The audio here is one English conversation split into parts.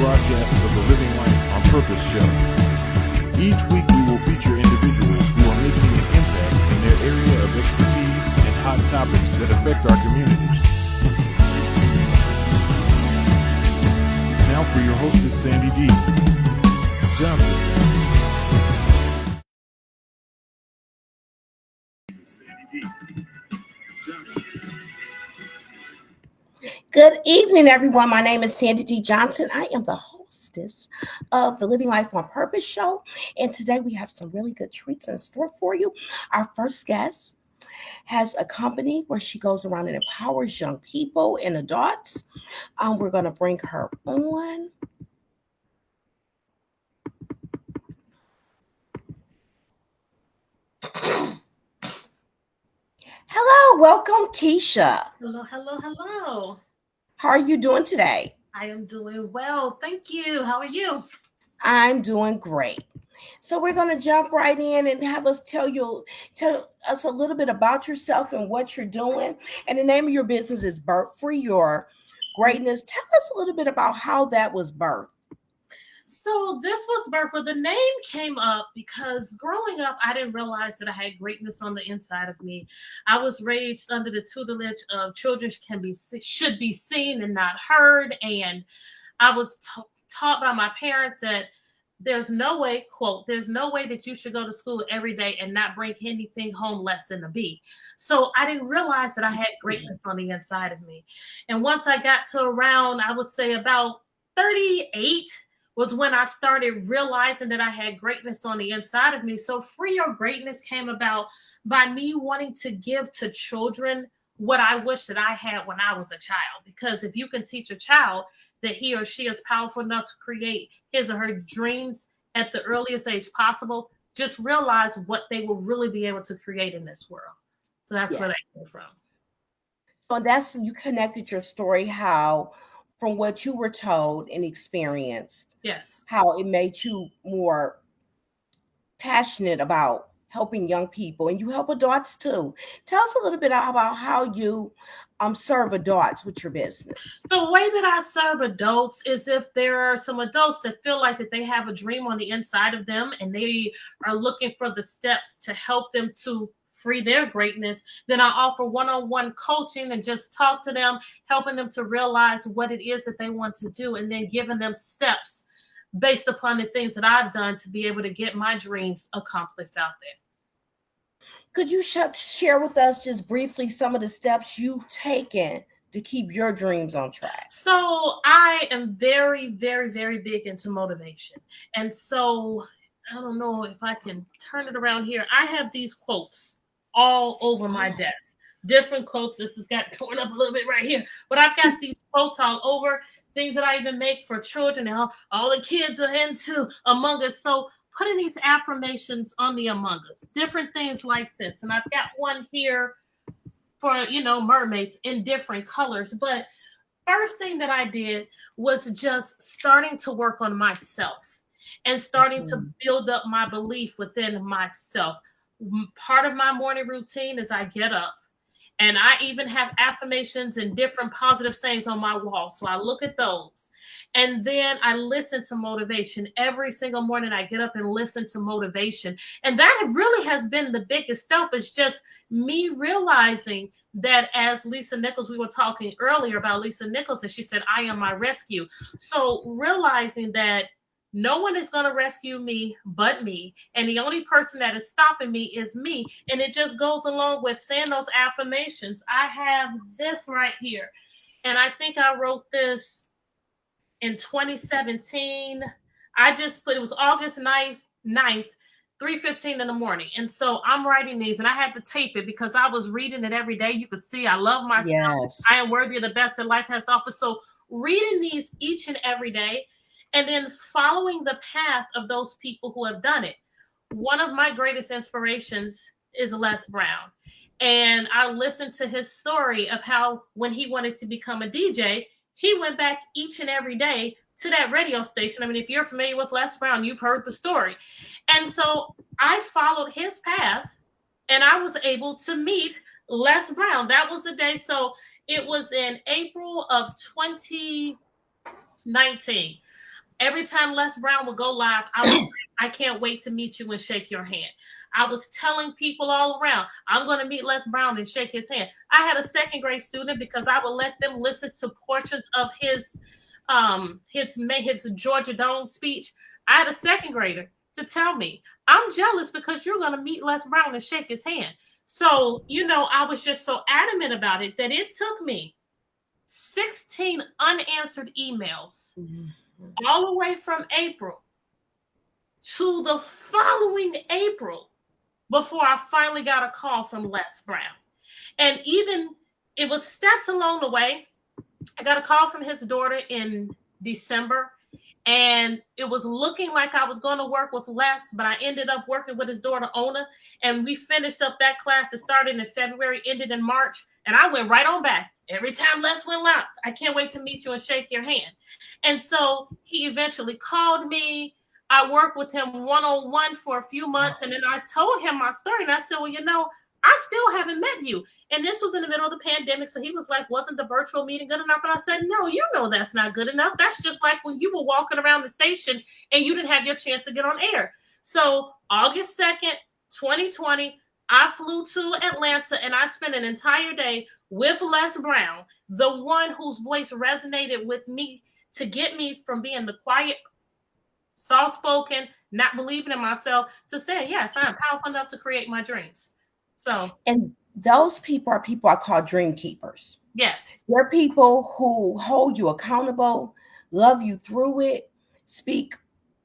broadcast of the Living Life on Purpose show. Each week we will feature individuals who are making an impact in their area of expertise and hot topics that affect our community. Now for your hostess, Sandy D. Johnson. Good evening, everyone. My name is Sandy D. Johnson. I am the hostess of the Living Life on Purpose show. And today we have some really good treats in store for you. Our first guest has a company where she goes around and empowers young people and adults. We're going to bring her on. Hello, welcome, Keisha. Hello. How are you doing today? I am doing well. Thank you. How are you? I'm doing great. So we're going to jump right in and have us tell us a little bit about yourself and what you're doing. And the name of your business is Birth Free Your Greatness. Tell us a little bit about how that was birthed. So this was birth, but the name came up because growing up, I didn't realize that I had greatness on the inside of me. I was raised under the tutelage of children should be seen and not heard. And I was taught by my parents that there's no way, quote, there's no way that you should go to school every day and not bring anything home less than a B. So I didn't realize that I had greatness on the inside of me. And once I got to around, I would say about 38, was when I started realizing that I had greatness on the inside of me. So Free Your Greatness came about by me wanting to give to children what I wish that I had when I was a child. Because if you can teach a child that he or she is powerful enough to create his or her dreams at the earliest age possible, just realize what they will really be able to create in this world. So that's where that came from. So you connected your story, how from what you were told and experienced, yes, how it made you more passionate about helping young people, and you help adults too. Tell us a little bit about how you serve adults with your business. So the way that I serve adults is if there are some adults that feel like that they have a dream on the inside of them and they are looking for the steps to help them to free their greatness, then I offer one-on-one coaching and just talk to them, helping them to realize what it is that they want to do, and then giving them steps based upon the things that I've done to be able to get my dreams accomplished out there. Could you share with us just briefly some of the steps you've taken to keep your dreams on track? So I am very, very, very big into motivation. And so I don't know if I can turn it around here. I have these quotes all over my desk. Different quotes. This has got torn up a little bit right here. But I've got these quotes all over, things that I even make for children. And all the kids are into Among Us. So putting these affirmations on the Among Us, different things like this. And I've got one here for, mermaids in different colors. But first thing that I did was just starting to work on myself and starting to build up my belief within myself. Part of my morning routine is I get up, and I even have affirmations and different positive sayings on my wall. So I look at those, and then I listen to motivation. Every single morning I get up and listen to motivation. And that really has been the biggest step, is just me realizing that, as Lisa Nichols, we were talking earlier about Lisa Nichols, and she said, I am my rescue. So realizing that no one is going to rescue me but me. And the only person that is stopping me is me. And it just goes along with saying those affirmations. I have this right here. And I think I wrote this in 2017. It was August 9th, 3:15 in the morning. And so I'm writing these, and I had to tape it because I was reading it every day. You could see I love myself. Yes. I am worthy of the best that life has to offer. So reading these each and every day, and then following the path of those people who have done it. One of my greatest inspirations is Les Brown. And I listened to his story of how when he wanted to become a DJ, he went back each and every day to that radio station. I mean, if you're familiar with Les Brown, you've heard the story. And so I followed his path, and I was able to meet Les Brown. That was the day. So it was in April of 2019. Every time Les Brown would go live, I can't wait to meet you and shake your hand. I was telling people all around, I'm going to meet Les Brown and shake his hand. I had a second grade student, because I would let them listen to portions of his Georgia Dome speech. I had a second grader to tell me, I'm jealous because you're going to meet Les Brown and shake his hand. So, I was just so adamant about it that it took me 16 unanswered emails all the way from April to the following April before I finally got a call from Les Brown. And even it was steps along the way. I got a call from his daughter in December, and it was looking like I was going to work with Les, but I ended up working with his daughter, Ona, and we finished up that class that started in February, ended in March, and I went right on back. Every time Les went live, I can't wait to meet you and shake your hand. And so he eventually called me. I worked with him one-on-one for a few months, and then I told him my story, and I said, well, I still haven't met you. And this was in the middle of the pandemic, so he was like, wasn't the virtual meeting good enough? And I said, no, that's not good enough. That's just like when you were walking around the station and you didn't have your chance to get on air. So August 2nd, 2020, I flew to Atlanta, and I spent an entire day with Les Brown, the one whose voice resonated with me to get me from being the quiet, soft-spoken, not believing in myself, to saying, yes, I am powerful enough to create my dreams. So, and those people are people I call dream keepers. Yes. They're people who hold you accountable, love you through it, speak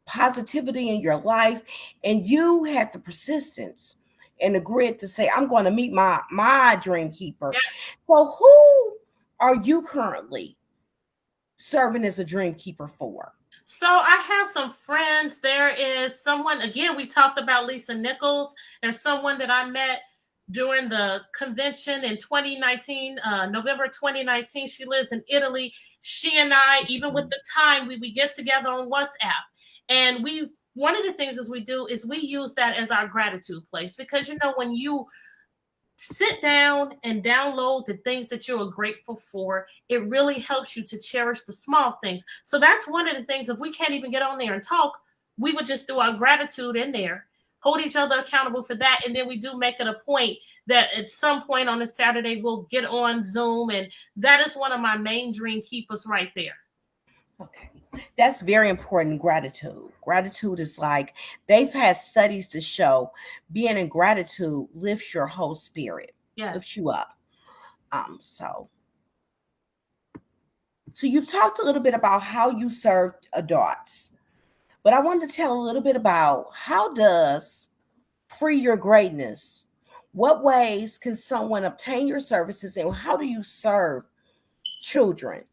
positivity in your life, and you had the persistence and the grit to say, I'm going to meet my dream keeper. Yes. So who are you currently serving as a dream keeper for? So I have some friends. There is someone, again, we talked about Lisa Nichols. There's someone that I met during the convention in 2019, November 2019. She lives in Italy. She and I, even with the time, we get together on WhatsApp. And one of the things is we use that as our gratitude place, because, when you sit down and download the things that you are grateful for, it really helps you to cherish the small things. So that's one of the things. If we can't even get on there and talk, we would just do our gratitude in there, hold each other accountable for that. And then we do make it a point that at some point on a Saturday, we'll get on Zoom. And that is one of my main dream keepers right there. Okay. That's very important. Gratitude. Gratitude is like, they've had studies to show being in gratitude lifts your whole spirit. Yes. Lifts you up. So you've talked a little bit about how you served adults, but I wanted to tell a little bit about how does Free Your Greatness, what ways can someone obtain your services, and how do you serve children?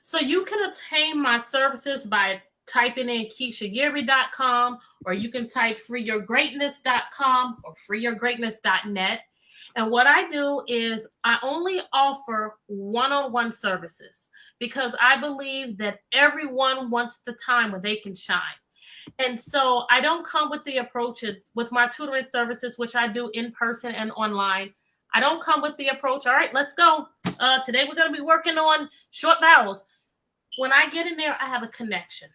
So you can obtain my services by typing in KeishaYeri.com, or you can type freeyourgreatness.com or freeyourgreatness.net. And what I do is I only offer one-on-one services, because I believe that everyone wants the time when they can shine. And so I don't come with the approaches with my tutoring services, which I do in person and online. I don't come with the approach, all right, let's go. Today we're going to be working on short vowels. When I get in there, I have a connection.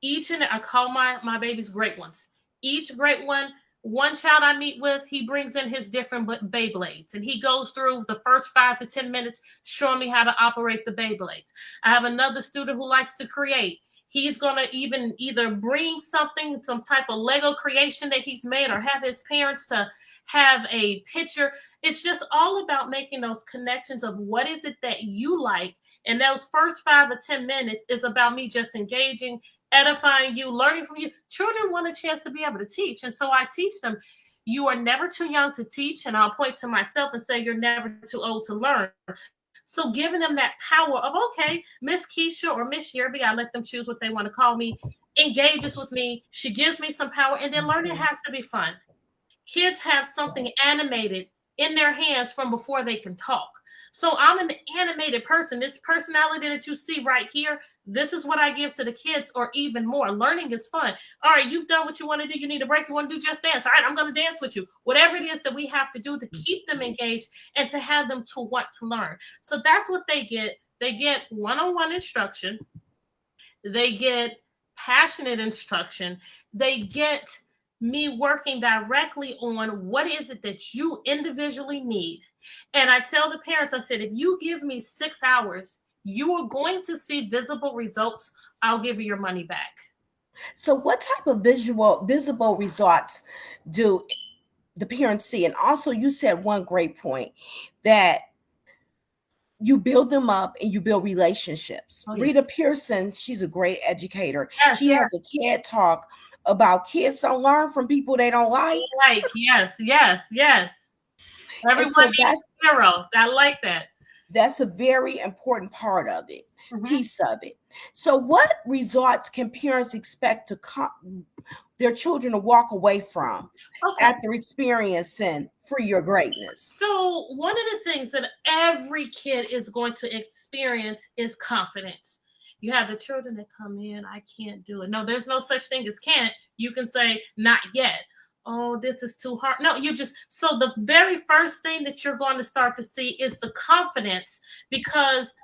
I call my babies great ones. Each great one child I meet with, he brings in his different Beyblades, and he goes through the first 5 to 10 minutes showing me how to operate the Beyblades. I have another student who likes to create. He's going to even either bring something, some type of Lego creation that he's made, or have his parents to have a picture. It's just all about making those connections of what is it that you like. And those first 5 or 10 minutes is about me just engaging, edifying you, learning from you. Children want a chance to be able to teach. And so I teach them, you are never too young to teach. And I'll point to myself and say, you're never too old to learn. So giving them that power of, okay, Miss Keisha or Miss Yerby, I let them choose what they want to call me, engages with me. She gives me some power. And then learning has to be fun. Kids have something animated in their hands from before they can talk. So I'm an animated person. This personality that you see right here, this is what I give to the kids, or even more. Learning is fun. All right, you've done what you want to do. You need a break. You want to do Just Dance. All right, I'm going to dance with you. Whatever it is that we have to do to keep them engaged and to have them to want to learn. So that's what they get. They get one-on-one instruction. They get passionate instruction. They get me working directly on what is it that you individually need. And I tell the parents, I said, if you give me 6 hours, you are going to see visible results. I'll give you your money back. So what type of visible results do the parents see? And also you said one great point, that you build them up and you build relationships. Oh, Rita yes. Pearson, she's a great educator. Yes, She has a TED talk about kids don't learn from people they don't like. Like, yes. Everyone so needs a hero. I like that. That's a very important part of it, Mhm. piece of it. So what results can parents expect to their children to walk away from after experiencing For Your Greatness? So one of the things that every kid is going to experience is confidence. You have the children that come in, I can't do it. No, there's no such thing as can't. You can say, not yet. Oh, this is too hard. No, so the very first thing that you're going to start to see is the confidence, because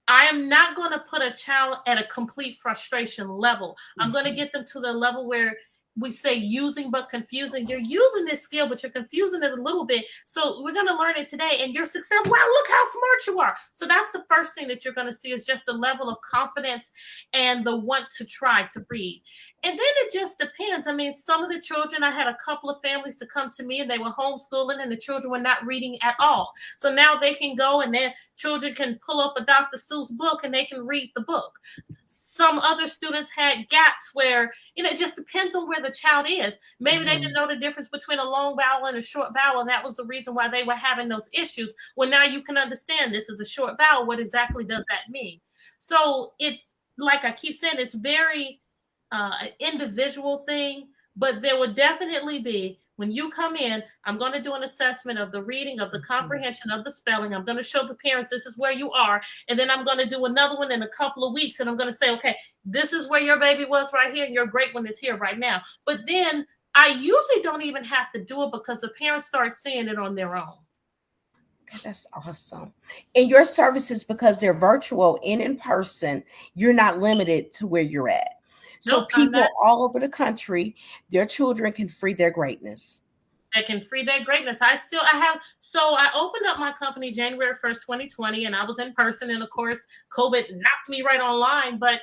I am not going to put a child at a complete frustration level. I'm going to get them to the level where we say using but confusing. You're using this skill, but you're confusing it a little bit. So we're going to learn it today, and you're successful. Wow, look how smart you are. So that's the first thing that you're going to see, is just the level of confidence and the want to try to read. And then it just depends. I mean, some of the children, I had a couple of families to come to me, and they were homeschooling, and the children were not reading at all. So now they can go, and their children can pull up a Dr. Seuss book, and they can read the book. Some other students had gaps where, it just depends on where the child is. Maybe they didn't know the difference between a long vowel and a short vowel, and that was the reason why they were having those issues. Well, now you can understand this is a short vowel. What exactly does that mean? So it's, like I keep saying, it's very an individual thing, but there would definitely be, when you come in, I'm going to do an assessment of the reading, of the comprehension, of the spelling. I'm going to show the parents this is where you are. And then I'm going to do another one in a couple of weeks. And I'm going to say, okay, this is where your baby was right here, and your great one is here right now. But then I usually don't even have to do it, because the parents start seeing it on their own. Okay, that's awesome. And your services, because they're virtual and in person, you're not limited to where you're at. So Nope, people all over the country, their children can free their greatness. They can free their greatness. I opened up my company January 1st, 2020, and I was in person. And of course, COVID knocked me right online, but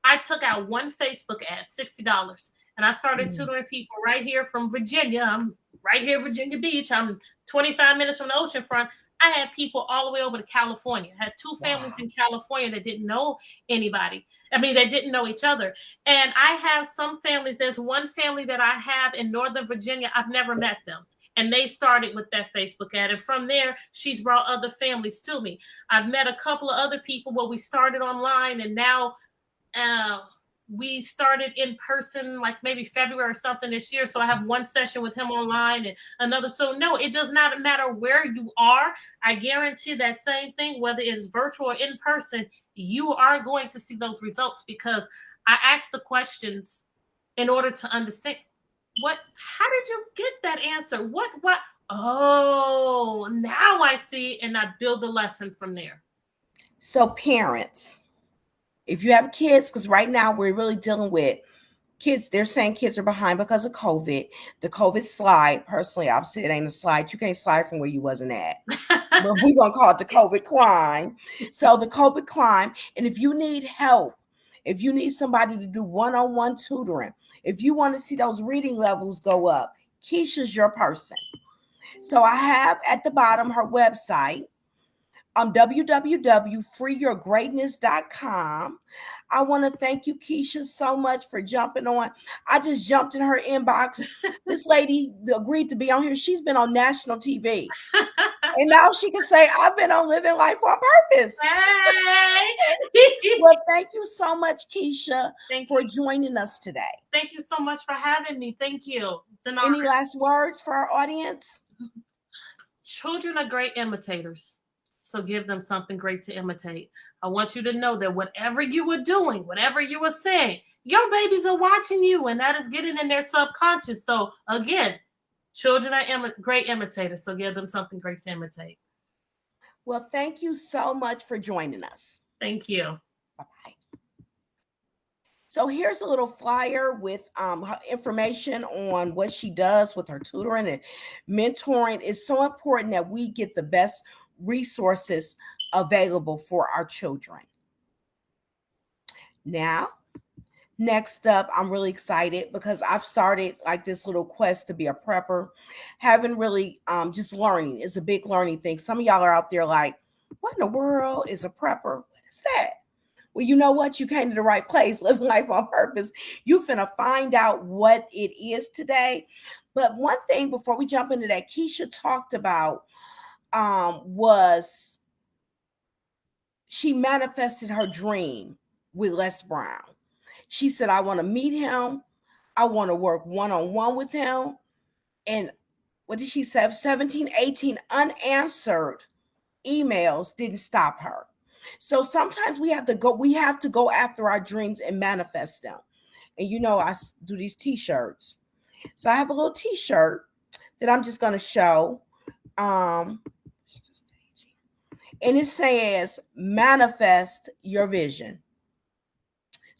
I took out one Facebook ad, $60. And I started tutoring people right here from Virginia. I'm right here, Virginia Beach. I'm 25 minutes from the ocean front. I had people all the way over to California. I had 2 families in California that didn't know anybody. I mean, they didn't know each other. And I have some families. There's one family that I have in Northern Virginia. I've never met them. And they started with that Facebook ad. And from there, she's brought other families to me. I've met a couple of other people where we started online, and now we started in person, like maybe February or something this year. So I have one session with him online and another. So no, it does not matter where you are. I guarantee that same thing, whether it's virtual or in person, you are going to see those results, because I ask the questions in order to understand how did you get that answer? Oh, now I see, and I build the lesson from there. So parents, if you have kids, because right now we're really dealing with kids, they're saying kids are behind because of COVID. The COVID slide, personally, I've said it ain't a slide. You can't slide from where you wasn't at. But we're going to call it the COVID climb. So the COVID climb. And if you need help, if you need somebody to do one-on-one tutoring, if you want to see those reading levels go up, Keisha's your person. So I have at the bottom her website, www.freeyourgreatness.com. I want to thank you, Keisha, so much for jumping on. I just jumped in her inbox. This lady agreed to be on here. She's been on national TV. And now she can say, I've been on Living Life on Purpose. Hey. Well, thank you so much, Keisha, for joining us today. Thank you so much for having me. Thank you. It's an honor. Any last words for our audience? Children are great imitators. So give them something great to imitate. I want you to know that whatever you were doing, whatever you were saying, your babies are watching you, and that is getting in their subconscious. So again, children are great imitators. So give them something great to imitate. Well, thank you so much for joining us. Thank you. Bye-bye. So here's a little flyer with her information on what she does with her tutoring and mentoring. It's so important that we get the best resources available for our children. Now, next up, I'm really excited because I've started like this little quest to be a prepper. Haven't really just learning. It's a big learning thing. Some of y'all are out there like, what in the world is a prepper? What is that? Well, you know what? You came to the right place, living life on purpose. You finna find out what it is today. But one thing before we jump into that, Keisha talked about was she manifested her dream with Les Brown. She said, I want to meet him. I want to work one-on-one with him. And what did she say? 17, 18 unanswered emails didn't stop her. So sometimes we have to go after our dreams and manifest them. And you know, I do these t-shirts. So I have a little t-shirt that I'm just going to show. And it says, manifest your vision.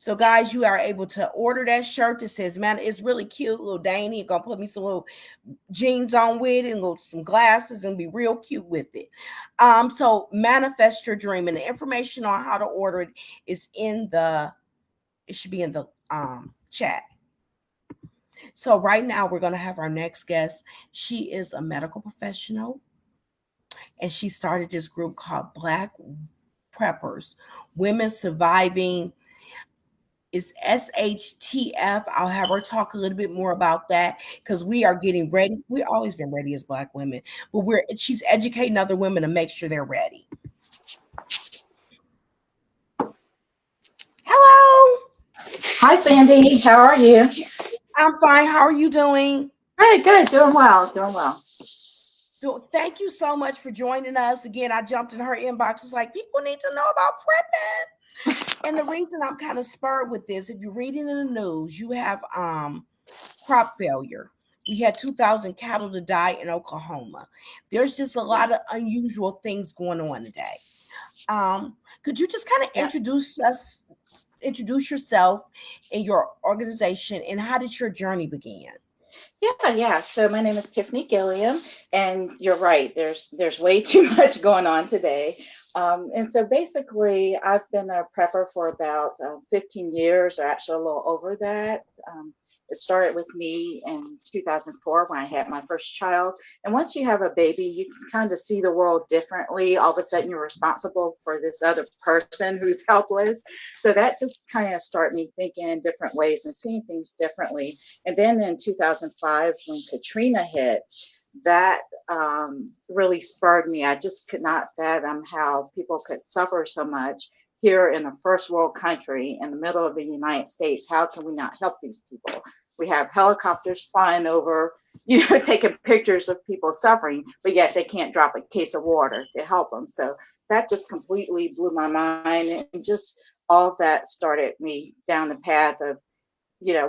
So guys, you are able to order that shirt that says, man, it's really cute, little dainty. Gonna put me some little jeans on with it and some glasses and be real cute with it. So manifest your dream, and the information on how to order it is it should be in the chat. So right now we're gonna have our next guest. She is a medical professional, and she started this group called Black Preppers, Women Surviving. It's SHTF. I'll have her talk a little bit more about that because we are getting ready. We've always been ready as Black women, but she's educating other women to make sure they're ready. Hello. Hi, Sandy. How are you? I'm fine. How are you doing? Good. Doing well. Doing well. So thank you so much for joining us. Again, I jumped in her inbox. It's like, people need to know about prepping. And the reason I'm kind of spurred with this, if you're reading in the news, you have crop failure. We had 2,000 cattle to die in Oklahoma. There's just a lot of unusual things going on today. Could you just kind of introduce yourself and your organization, and how did your journey begin? Yeah. So my name is Tiffany Gilliam, and you're right. There's way too much going on today. And so basically, I've been a prepper for about 15 years, or actually a little over that. It started with me in 2004 when I had my first child. And once you have a baby, you can kind of see the world differently. All of a sudden, you're responsible for this other person who's helpless. So that just kind of started me thinking in different ways and seeing things differently. And then in 2005, when Katrina hit, that really spurred me. I just could not fathom how people could suffer so much here in a first world country in the middle of the United States. How can we not help these people? We have helicopters flying over, taking pictures of people suffering, but yet they can't drop a case of water to help them. So that just completely blew my mind. And just all of that started me down the path of,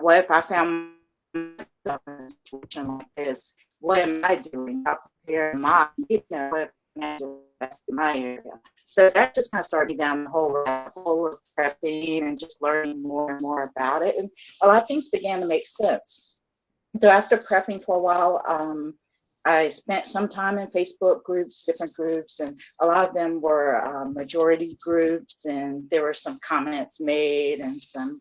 what if I found myself in a situation like this? What am I doing? How prepared am I? What if I do best in my area? So that just kind of started me down the whole rabbit hole of prepping and just learning more and more about it. And a lot of things began to make sense. So after prepping for a while, I spent some time in Facebook groups, different groups, and a lot of them were majority groups, and there were some comments made and some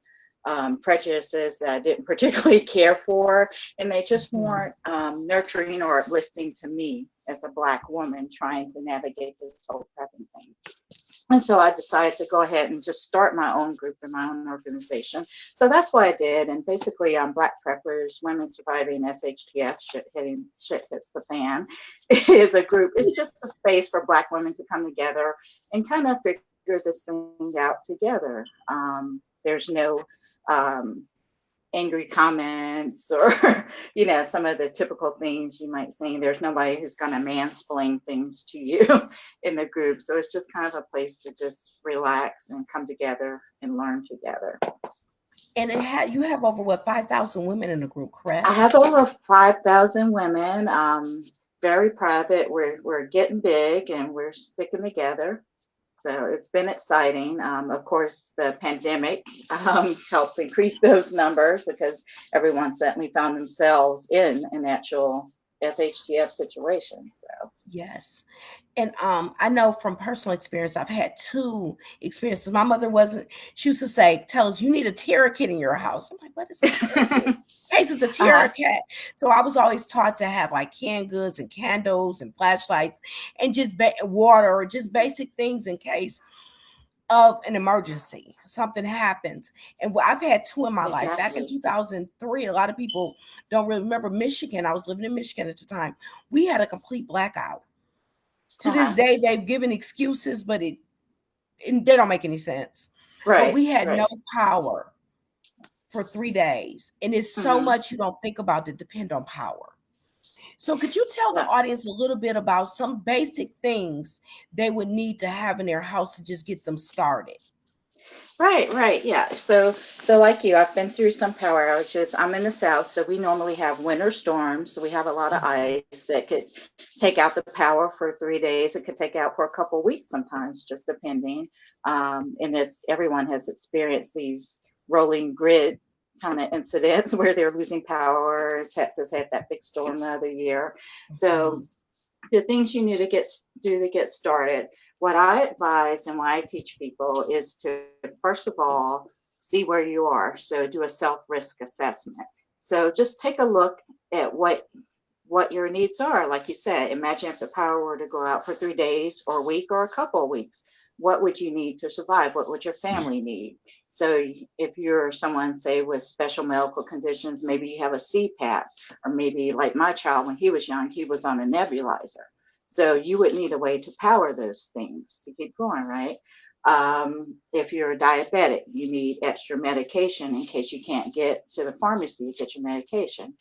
prejudices that I didn't particularly care for, and they just weren't nurturing or uplifting to me as a Black woman trying to navigate this whole prepping thing. And so I decided to go ahead and just start my own group and my own organization. So that's what I did. And basically, Black Preppers, Women Surviving SHTF, Shit Hits the Fan, is a group. It's just a space for Black women to come together and kind of figure this thing out together. There's no angry comments or, some of the typical things you might say. There's nobody who's going to mansplain things to you in the group. So it's just kind of a place to just relax and come together and learn together. And you have over 5,000 women in the group, correct? I have over 5,000 women. Very private. We're getting big and we're sticking together. So it's been exciting. Of course, the pandemic helped increase those numbers because everyone suddenly found themselves in an actual SHTF situation. So Yes. And I know from personal experience, I've had two experiences. My mother wasn't, she used to say, tell us you need a terror kit in your house. I'm like, what is a terror kit? Hey, it's a terror uh-huh. cat. So I was always taught to have like canned goods and candles and flashlights and just water or just basic things in case of an emergency. Something happens. And I've had two in my life. Back in Exactly. 2003, a lot of people don't really remember Michigan. I was living in Michigan at the time. We had a complete blackout. To this Uh-huh. day, they've given excuses, but they don't make any sense. But Right, we had no right. power for 3 days. And it's so Hmm. much you don't think about to depend on power. So could you tell the Yeah. audience a little bit about some basic things they would need to have in their house to just get them started? Right, right. Yeah. So like you, I've been through some power outages. I'm in the South, so we normally have winter storms. So we have a lot of Mhm. ice that could take out the power for 3 days. It could take out for a couple weeks sometimes, just depending. And it's everyone has experienced these rolling grid kind of incidents where they're losing power. Texas had that big storm the other year. So Mhm. the things you need to do to get started. What I advise and what I teach people is to first of all see where you are. So do a self risk assessment. So just take a look at what your needs are. Like you said, imagine if the power were to go out for 3 days or a week or a couple of weeks. What would you need to survive? What would your family need? So if you're someone, say, with special medical conditions, maybe you have a CPAP, or maybe like my child, when he was young, he was on a nebulizer. So you would need a way to power those things to keep going, right? If you're a diabetic, you need extra medication in case you can't get to the pharmacy to get your medication.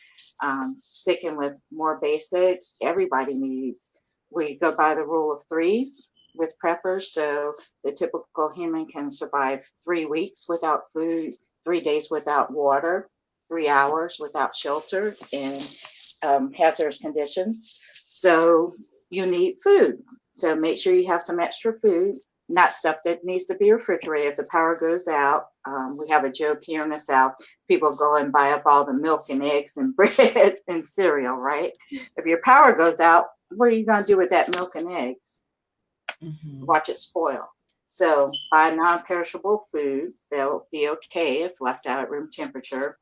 Sticking with more basics, everybody needs. We go by the rule of threes with preppers. So the typical human can survive 3 weeks without food, 3 days without water, 3 hours without shelter in hazardous conditions. So you need food. So make sure you have some extra food, not stuff that needs to be refrigerated. If the power goes out, we have a joke here in the South. People go and buy up all the milk and eggs and bread and cereal, right? If your power goes out, what are you going to do with that milk and eggs? Mhm. Watch it spoil. So buy non-perishable food. They'll be okay if left out at room temperature.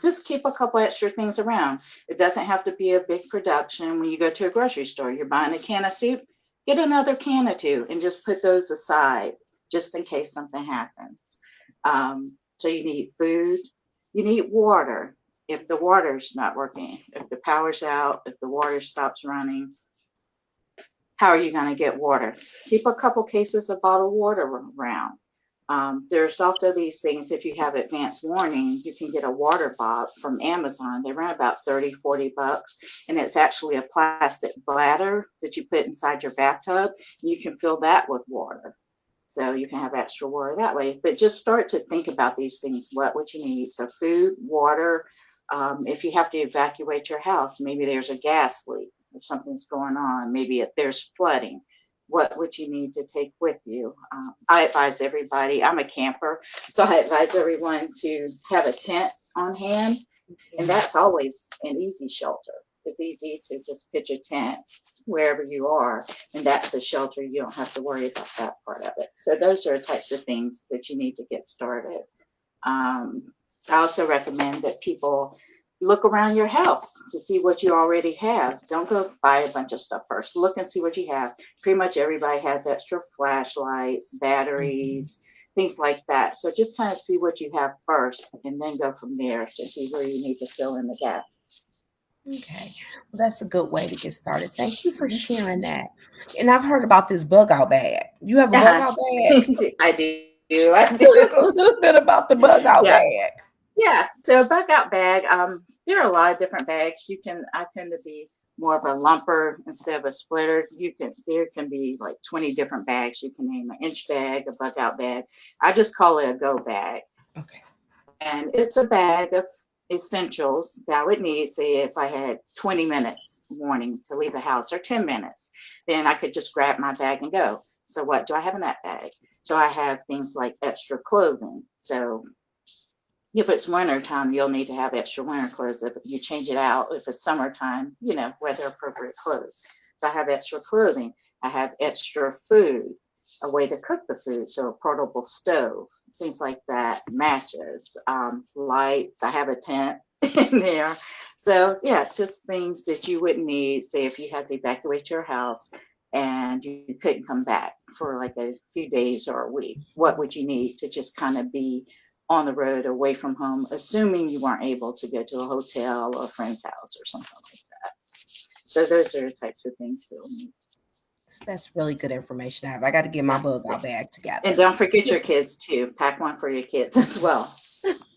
Just keep a couple extra things around. It doesn't have to be a big production. When you go to a grocery store, you're buying a can of soup, get another can or two and just put those aside just in case something happens. So you need food, you need water. If the water's not working, if the power's out, if the water stops running, how are you going to get water? Keep a couple cases of bottled water around. There's also these things, if you have advanced warning, you can get a water bottle from Amazon. They run about 30, $40, and it's actually a plastic bladder that you put inside your bathtub. You can fill that with water. So you can have extra water that way. But just start to think about these things. What would you need? So food, water. If you have to evacuate your house, maybe there's a gas leak, if something's going on, maybe if there's flooding, what would you need to take with you? I advise everybody, I'm a camper, so I advise everyone to have a tent on hand, and Yeah. that's always an easy shelter. It's easy to just pitch a tent wherever you are, and that's the shelter. You don't have to worry about that part of it. So those are the types of things that you need to get started. Um, I also recommend that people look around your house to see what you already have. Don't go buy a bunch of stuff first. Look and see what you have. Pretty much everybody has extra flashlights, Mhm. batteries, things like that. So just kind of see what you have first and then go from there to see where you need to fill in the gaps. Okay. Well, that's a good way to get started. Thank you for Mhm. sharing that. And I've heard about this bug out bag. You have a bug Uh-huh. out bag? I do. I Tell us a do. little bit about the bug out Yeah. bag. Yeah, so a bug out bag, there are a lot of different bags. I tend to be more of a lumper instead of a splitter. There can be like 20 different bags. You can name an inch bag, a bug out bag. I just call it a go bag. Okay. And it's a bag of essentials that I would need. Say if I had 20 minutes morning to leave the house or 10 minutes, then I could just grab my bag and go. So what do I have in that bag? So I have things like extra clothing. So if it's winter time, you'll need to have extra winter clothes. If you change it out, if it's summertime, weather appropriate clothes. So I have extra clothing. I have extra food, a way to cook the food. So a portable stove, things like that, matches, lights. I have a tent in there. So yeah, just things that you wouldn't need, say if you had to evacuate your house and you couldn't come back for like a few days or a week. What would you need to just kind of be on the road away from home, assuming you weren't able to go to a hotel or a friend's house or something like that. So those are the types of things that we'll need. That's really good information. I got to get my bug out bag together. And don't forget your kids too. Pack one for your kids as well.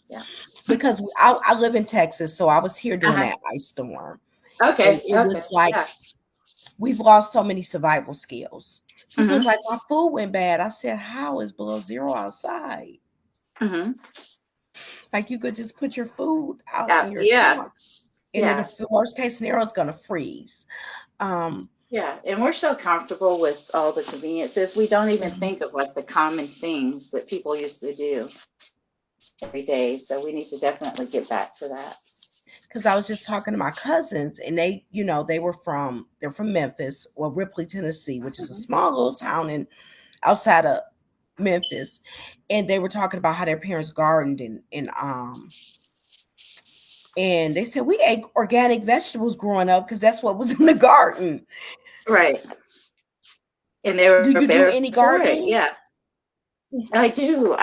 Yeah. Because I live in Texas, so I was here during that ice storm. Okay. And it was like, we've lost so many survival skills. It was like, my food went bad. I said, how is below zero outside? Like you could just put your food out in your trunk. And then the worst case scenario is going to freeze. Yeah, and we're so comfortable with all the conveniences. We don't even think of like the common things that people used to do every day. So we need to definitely get back to that. Because I was just talking to my cousins, and they, they're from Memphis, or Ripley, Tennessee, which is a small little town outside of Memphis, and they were talking about how their parents gardened and they said we ate organic vegetables growing up because that's what was in the garden. Right. And they were do you do any gardening? Yeah. I do.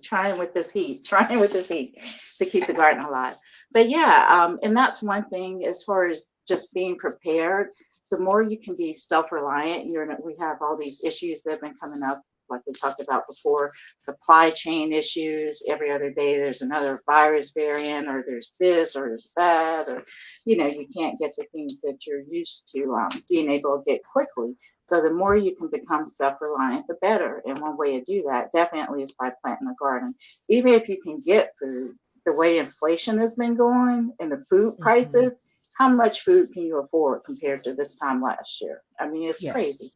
Trying with this heat to keep the garden alive. But yeah, and that's one thing as far as just being prepared. The more you can be self-reliant, we have all these issues that have been coming up, like we talked about before, supply chain issues. Every other day there's another virus variant, or there's this or there's that, or you can't get the things that you're used to being able to get quickly. So the more you can become self-reliant, the better. And one way to do that definitely is by planting a garden. Even if you can get food, the way inflation has been going and the food prices, how much food can you afford compared to this time last year? I mean, it's crazy.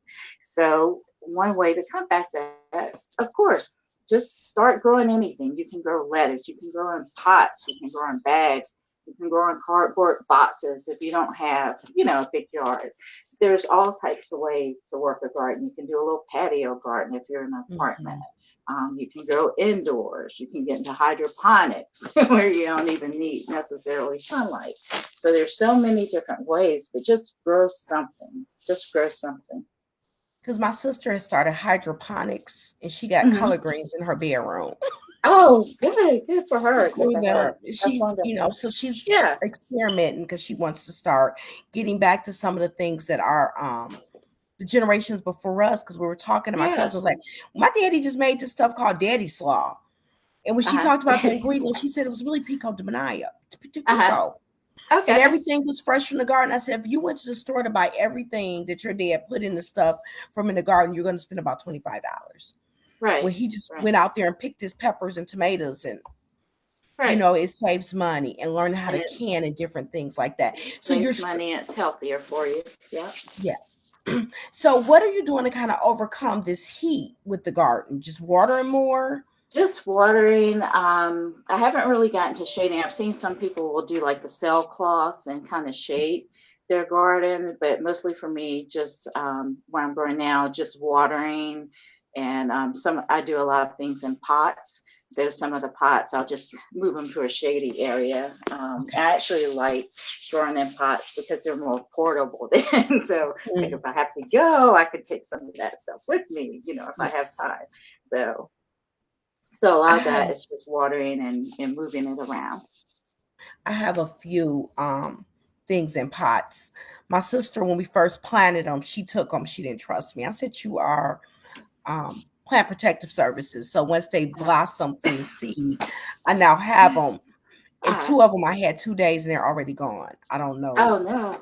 So one way to combat that, of course, just start growing anything. You can grow lettuce, you can grow in pots, you can grow in bags, you can grow in cardboard boxes if you don't have, a big yard. There's all types of ways to work a garden. You can do a little patio garden if you're in an apartment. You can grow indoors. You can get into hydroponics where you don't even need necessarily sunlight. So there's so many different ways, but just grow something. Because my sister has started hydroponics, and she got collard greens in her bedroom. Oh, good for her. She's, so she's experimenting because she wants to start getting back to some of the things that are the generations before us. Because we were talking to my cousin, was like, my daddy just made this stuff called daddy slaw, and when she talked about the ingredients, she said it was really pico de manio. Okay. And everything was fresh from the garden. I said, if you went to the store to buy everything that your dad put in the stuff from in the garden, you're going to spend about $25. Right. When he just went out there and picked his peppers and tomatoes, and it saves money, and learn how to can and different things like that. So your money, it's healthier for you. Yeah. So what are you doing to kind of overcome this heat with the garden? Just watering more? Just watering. I haven't really gotten to shading. I've seen some people will do like the sailcloths and kind of shade their garden, but mostly for me, just where I'm growing now, just watering. And I do a lot of things in pots. So some of the pots, I'll just move them to a shady area. I actually like growing in pots because they're more portable then. So like if I have to go, I could take some of that stuff with me, if I have time. So a lot of that is just watering and moving it around. I have a few things in pots. My sister, when we first planted them, she took them. She didn't trust me. I said, you are Plant Protective Services. So once they blossom from the seed, I now have them. And two of them I had 2 days and they're already gone. I don't know. Oh, no.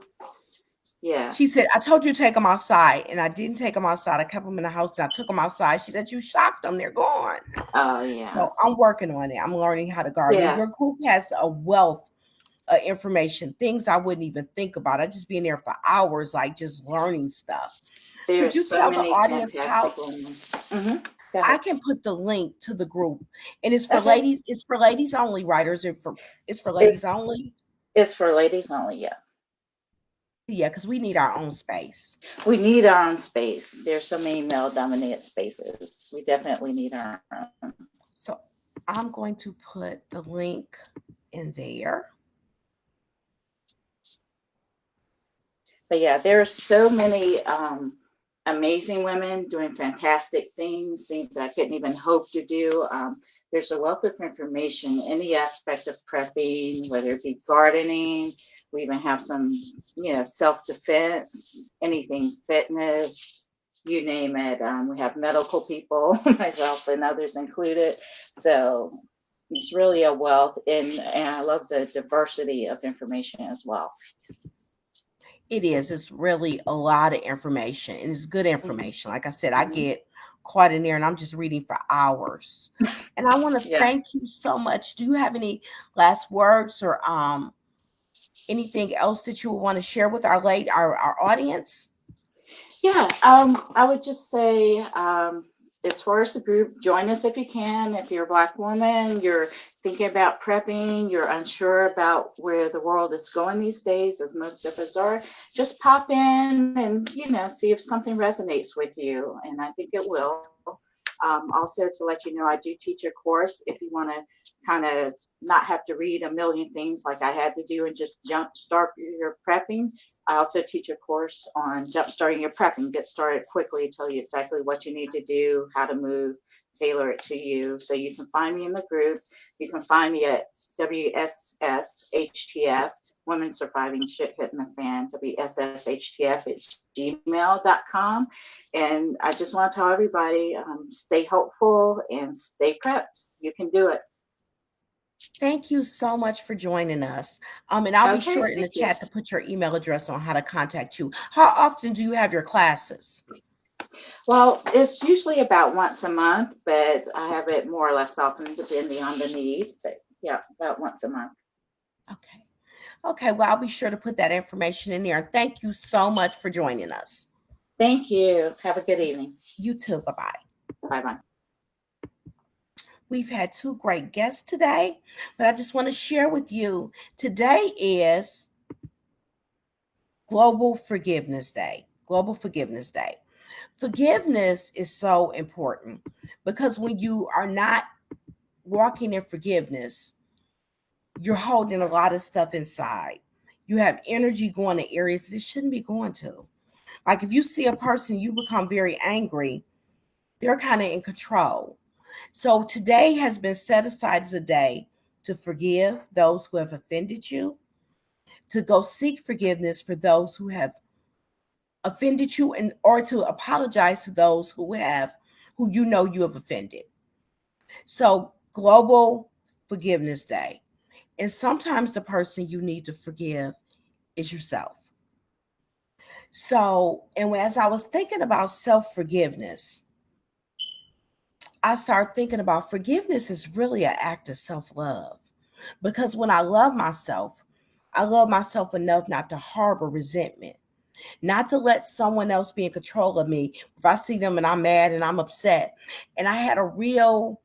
Yeah. She said, I told you to take them outside, and I didn't take them outside. I kept them in the house, and I took them outside. She said, you shocked them. They're gone. Oh, yeah. So I'm working on it. I'm learning how to garden. Yeah. Your group has a wealth of information, things I wouldn't even think about. I just be in there for hours, like just learning stuff. Could There's you so tell the many audience how fantastic women. Mm-hmm. Go I ahead. can put the link to the group? And it's for Okay. ladies. It's for ladies only, writers. It's for ladies It's only. it's for ladies only. Yeah. Yeah, because we need our own space. We need our own space. There's so many male-dominated spaces. We definitely need our own. So I'm going to put the link in there. But yeah, there are so many amazing women doing fantastic things that I couldn't even hope to do. There's a wealth of information, any aspect of prepping, whether it be gardening. We even have some, self-defense, anything, fitness, you name it. We have medical people, myself and others included. So it's really a wealth, and I love the diversity of information as well. It is. It's really a lot of information, and it's good Mhm. information. Like I said, I get caught in there, and I'm just reading for hours. And I want to Yeah. thank you so much. Do you have any last words or anything else that you would want to share with our audience? Yeah, I would just say, as far as the group, join us if you can. If you're a Black woman, you're thinking about prepping, you're unsure about where the world is going these days, as most of us are, just pop in and, see if something resonates with you. And I think it will. Also, to let you know, I do teach a course if you want to kind of not have to read a million things like I had to do and just jumpstart your prepping. I also teach a course on jumpstarting your prepping. Get started quickly, tell you exactly what you need to do, how to move, tailor it to you. So you can find me in the group. You can find me at WSSHTF, Women Surviving Shit Hitting the Fan, WSSHTF at gmail.com. And I just want to tell everybody, stay hopeful and stay prepped. You can do it. Thank you so much for joining us. And I'll be Okay, sure in the thank you. chat to put your email address on how to contact you. How often do you have your classes? Well, it's usually about once a month, but I have it more or less often depending on the need. But yeah, about once a month. Okay. Okay. Well, I'll be sure to put that information in there. Thank you so much for joining us. Thank you. Have a good evening. You too. Bye-bye. Bye-bye. We've had two great guests today, but I just want to share with you today is Global Forgiveness Day. Global Forgiveness Day. Forgiveness is so important because when you are not walking in forgiveness, you're holding a lot of stuff inside. You have energy going to areas that it shouldn't be going to. Like if you see a person, you become very angry, they're kind of in control. So today has been set aside as a day to forgive those who have offended you, to go seek forgiveness for those who have offended you, and or to apologize to those who you have offended. So Global Forgiveness Day. And sometimes the person you need to forgive is yourself. So, and as I was thinking about self-forgiveness, I started thinking about forgiveness is really an act of self-love. Because when I love myself enough not to harbor resentment, not to let someone else be in control of me. If I see them and I'm mad and I'm upset. And I had a real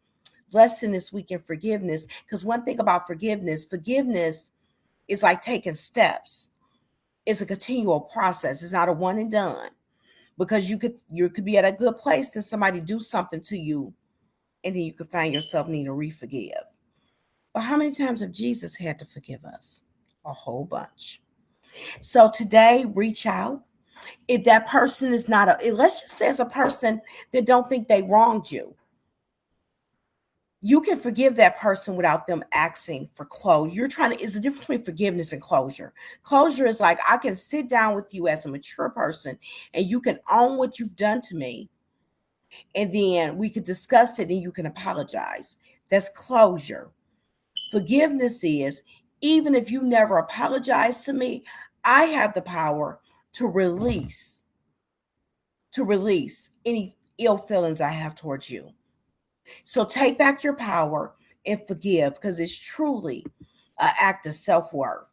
lesson this week in forgiveness, because one thing about forgiveness is like taking steps. It's a continual process. It's not a one and done, because you could be at a good place and somebody do something to you, and then you could find yourself needing to re-forgive. But how many times have Jesus had to forgive us? A whole bunch. So today, reach out. If that person is not let's just say it's a person that don't think they wronged you, you can forgive that person without them asking for closure. It's the difference between forgiveness and closure. Closure is like, I can sit down with you as a mature person and you can own what you've done to me. And then we could discuss it and you can apologize. That's closure. Forgiveness is, even if you never apologize to me, I have the power to release any ill feelings I have towards you. So take back your power and forgive, because it's truly an act of self-worth.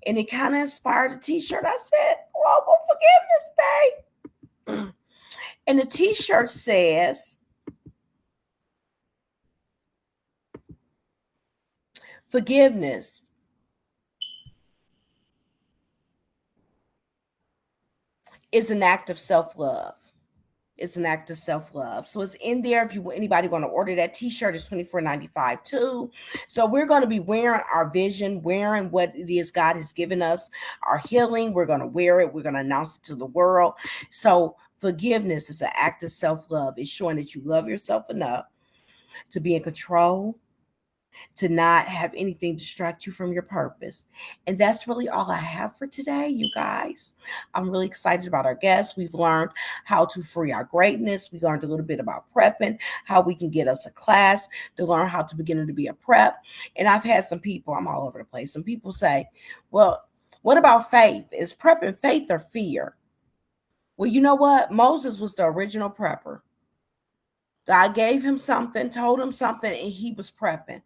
And it kind of inspired a t-shirt. I said, Global Forgiveness Day. And the t-shirt says, forgiveness is an act of self-love. It's an act of self-love. So it's in there. If anybody want to order that t-shirt, it's $24.95 too. So we're going to be wearing our vision, wearing what it is God has given us, our healing. We're going to wear it. We're going to announce it to the world. So forgiveness is an act of self-love. It's showing that you love yourself enough to be in control, to not have anything distract you from your purpose. And that's really all I have for today, you guys. I'm really excited about our guests. We've learned how to free our greatness. We learned a little bit about prepping, how we can get us a class to learn how to begin to be a prep. And I've had some people, I'm all over the place. Some people say, well, what about faith? Is prepping faith or fear? Well, you know what? Moses was the original prepper. God gave him something, told him something, and he was prepping.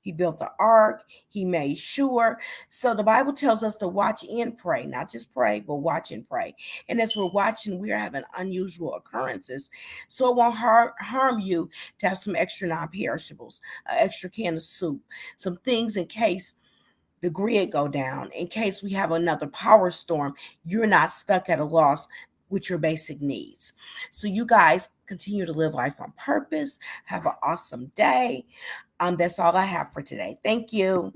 He built the ark. He made sure. So the Bible tells us to watch and pray, not just pray, but watch and pray. And as we're watching, we're having unusual occurrences. So it won't harm you to have some extra non-perishables, an extra can of soup, some things in case the grid go down, in case we have another power storm. You're not stuck at a loss with your basic needs. So you guys continue to live life on purpose. Have an awesome day. That's all I have for today. Thank you.